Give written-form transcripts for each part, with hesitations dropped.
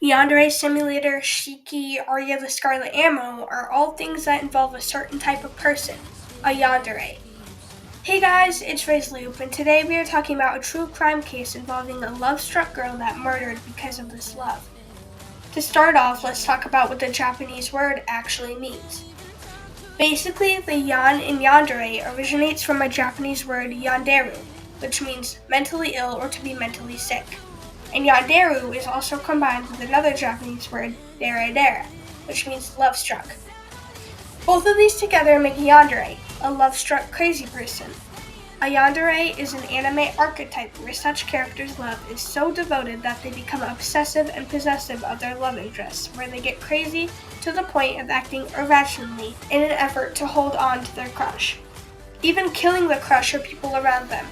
Yandere Simulator, Shiki, Arya the Scarlet Ammo are all things that involve a certain type of person, a Yandere. Hey guys, it's Loop, and today we are talking about a true crime case involving a love-struck girl that murdered because of this love. To start off, let's talk about what the Japanese word actually means. Basically, the yan in Yandere originates from a Japanese word yanderu, which means mentally ill or to be mentally sick. And yanderu is also combined with another Japanese word, dere, which means love-struck. Both of these together make a yandere, a love-struck crazy person. A yandere is an anime archetype where such characters' love is so devoted that they become obsessive and possessive of their love interests, where they get crazy to the point of acting irrationally in an effort to hold on to their crush, even killing the crush or people around them.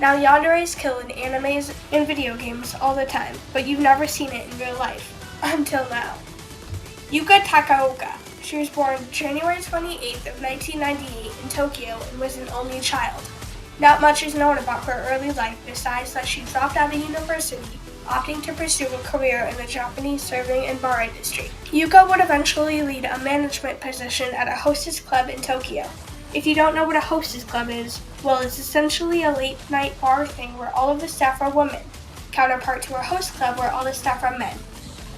Now, yanderes kill in animes and video games all the time, but you've never seen it in real life. Until now. Yuka Takaoka. She was born January 28th of 1998 in Tokyo and was an only child. Not much is known about her early life besides that she dropped out of university, opting to pursue a career in the Japanese serving and bar industry. Yuka would eventually lead a management position at a hostess club in Tokyo. If you don't know what a hostess club is, well, it's essentially a late-night bar thing where all of the staff are women, counterpart to a host club where all the staff are men.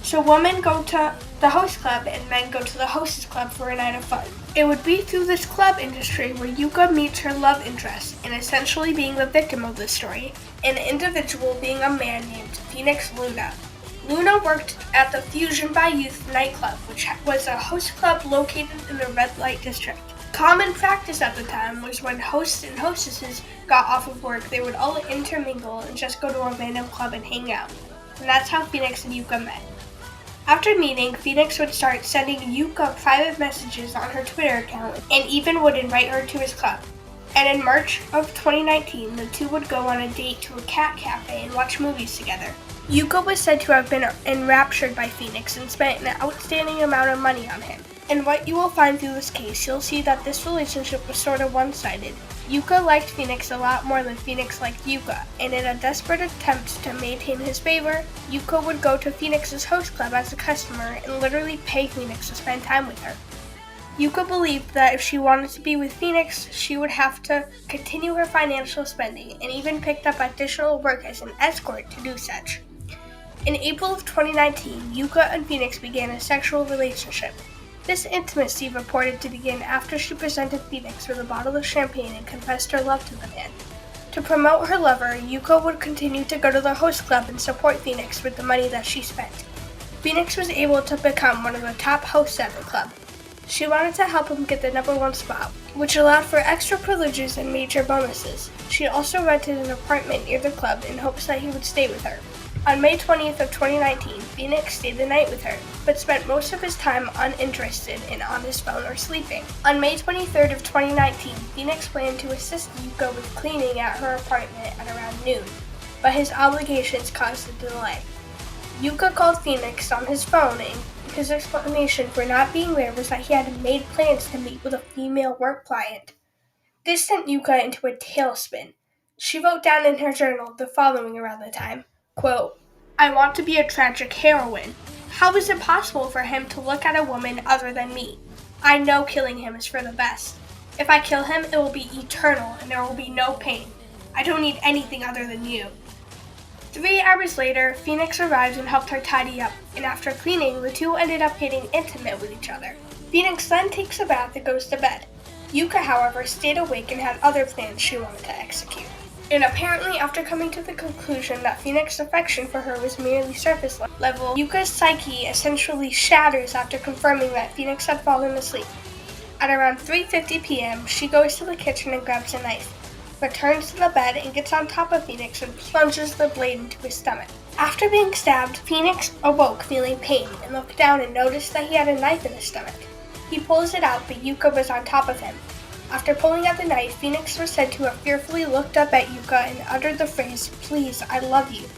So women go to the host club and men go to the hostess club for a night of fun. It would be through this club industry where Yuka meets her love interest, and essentially being the victim of this story, an individual being a man named Phoenix Luna. Luna worked at the Fusion by Youth nightclub, which was a host club located in the red light district. Common practice at the time was when hosts and hostesses got off of work, they would all intermingle and just go to a random club and hang out. And that's how Phoenix and Yuka met. After meeting, Phoenix would start sending Yuka private messages on her Twitter account and even would invite her to his club. And in March of 2019, the two would go on a date to a cat cafe and watch movies together. Yuka was said to have been enraptured by Phoenix and spent an outstanding amount of money on him. And what you will find through this case, you'll see that this relationship was sort of one-sided. Yuka liked Phoenix a lot more than Phoenix liked Yuka, and in a desperate attempt to maintain his favor, Yuka would go to Phoenix's host club as a customer and literally pay Phoenix to spend time with her. Yuka believed that if she wanted to be with Phoenix, she would have to continue her financial spending, and even picked up additional work as an escort to do such. In April of 2019, Yuka and Phoenix began a sexual relationship. This intimacy reported to begin after she presented Phoenix with a bottle of champagne and confessed her love to the man. To promote her lover, Yuka would continue to go to the host club and support Phoenix with the money that she spent. Phoenix was able to become one of the top hosts at the club. She wanted to help him get the #1 spot, which allowed for extra privileges and major bonuses. She also rented an apartment near the club in hopes that he would stay with her. On May 20th of 2019, Phoenix stayed the night with her, but spent most of his time uninterested and on his phone or sleeping. On May 23rd of 2019, Phoenix planned to assist Yuka with cleaning at her apartment at around noon, but his obligations caused a delay. Yuka called Phoenix on his phone, and his explanation for not being there was that he had made plans to meet with a female work client. This sent Yuka into a tailspin. She wrote down in her journal the following around the time. Quote, "I want to be a tragic heroine. How is it possible for him to look at a woman other than me? I know killing him is for the best. If I kill him, it will be eternal and there will be no pain. I don't need anything other than you." 3 hours later, Phoenix arrived and helped her tidy up, and after cleaning, the two ended up getting intimate with each other. Phoenix then takes a bath and goes to bed. Yuka, however, stayed awake and had other plans she wanted to execute. And apparently, after coming to the conclusion that Phoenix's affection for her was merely surface level, Yuka's psyche essentially shatters after confirming that Phoenix had fallen asleep. At around 3:50 p.m., she goes to the kitchen and grabs a knife, returns to the bed and gets on top of Phoenix and plunges the blade into his stomach. After being stabbed, Phoenix awoke feeling pain and looked down and noticed that he had a knife in his stomach. He pulls it out, but Yuka was on top of him. After pulling out the knife, Phoenix was said to have fearfully looked up at Yuka and uttered the phrase, "Please, I love you,"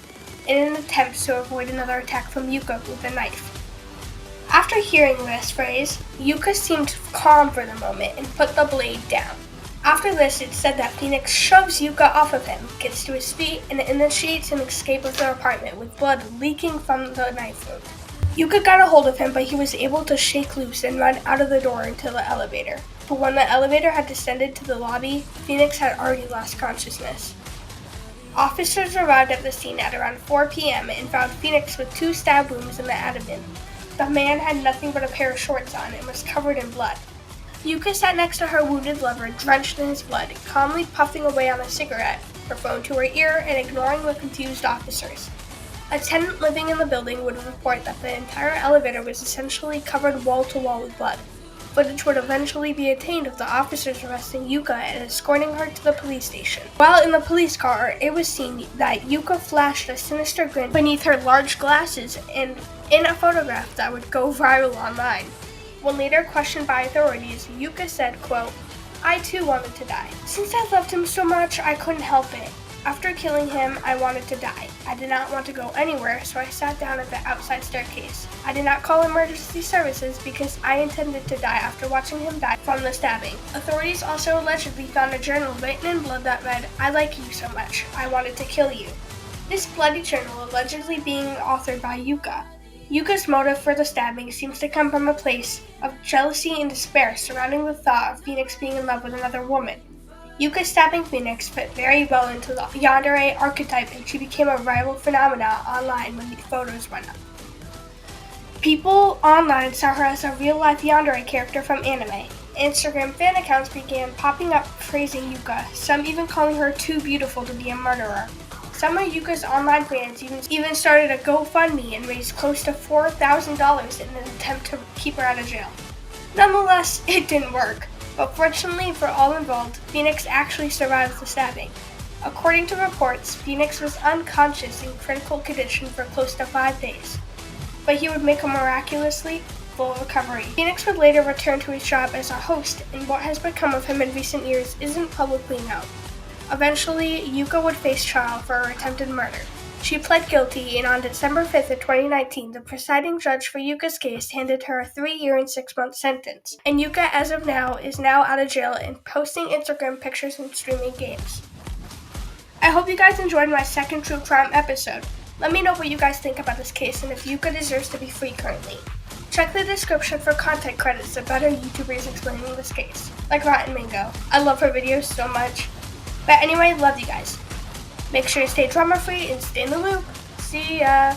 in an attempt to avoid another attack from Yuka with the knife. After hearing this phrase, Yuka seemed calm for the moment and put the blade down. After this, it's said that Phoenix shoves Yuka off of him, gets to his feet, and initiates an escape of their apartment with blood leaking from the knife wound. Yuka got a hold of him, but he was able to shake loose and run out of the door into the elevator. But when the elevator had descended to the lobby, Phoenix had already lost consciousness. Officers arrived at the scene at around 4 p.m. and found Phoenix with 2 stab wounds in the abdomen. The man had nothing but a pair of shorts on and was covered in blood. Yuka sat next to her wounded lover, drenched in his blood, calmly puffing away on a cigarette, her phone to her ear, and ignoring the confused officers. A tenant living in the building would report that the entire elevator was essentially covered wall to wall with blood. Footage would eventually be obtained of the officers arresting Yuka and escorting her to the police station. While in the police car, it was seen that Yuka flashed a sinister grin beneath her large glasses and in a photograph that would go viral online. When later questioned by authorities, Yuka said, quote, "I too wanted to die. Since I loved him so much, I couldn't help it. After killing him, I wanted to die. I did not want to go anywhere, so I sat down at the outside staircase. I did not call emergency services because I intended to die after watching him die from the stabbing." Authorities also allegedly found a journal written in blood that read, "I like you so much. I wanted to kill you." This bloody journal allegedly being authored by Yuka. Yuka's motive for the stabbing seems to come from a place of jealousy and despair surrounding the thought of Phoenix being in love with another woman. Yuka stabbing Phoenix fit very well into the Yandere archetype, and she became a viral phenomenon online when the photos went up. People online saw her as a real-life Yandere character from anime. Instagram fan accounts began popping up praising Yuka, some even calling her too beautiful to be a murderer. Some of Yuka's online fans even started a GoFundMe and raised close to $4,000 in an attempt to keep her out of jail. Nonetheless, it didn't work. But fortunately for all involved, Phoenix actually survived the stabbing. According to reports, Phoenix was unconscious in critical condition for close to 5 days, but he would make a miraculously full recovery. Phoenix would later return to his job as a host, and what has become of him in recent years isn't publicly known. Eventually, Yuka would face trial for her attempted murder. She pled guilty, and on December 5th of 2019, the presiding judge for Yuka's case handed her a 3-year and 6-month sentence. And Yuka, as of now, is now out of jail and posting Instagram pictures and streaming games. I hope you guys enjoyed my second true crime episode. Let me know what you guys think about this case and if Yuka deserves to be free currently. Check the description for content credits of better YouTubers explaining this case, like Rotten Mango. I love her videos so much. But anyway, love you guys. Make sure to stay drama free and stay in the loop. See ya!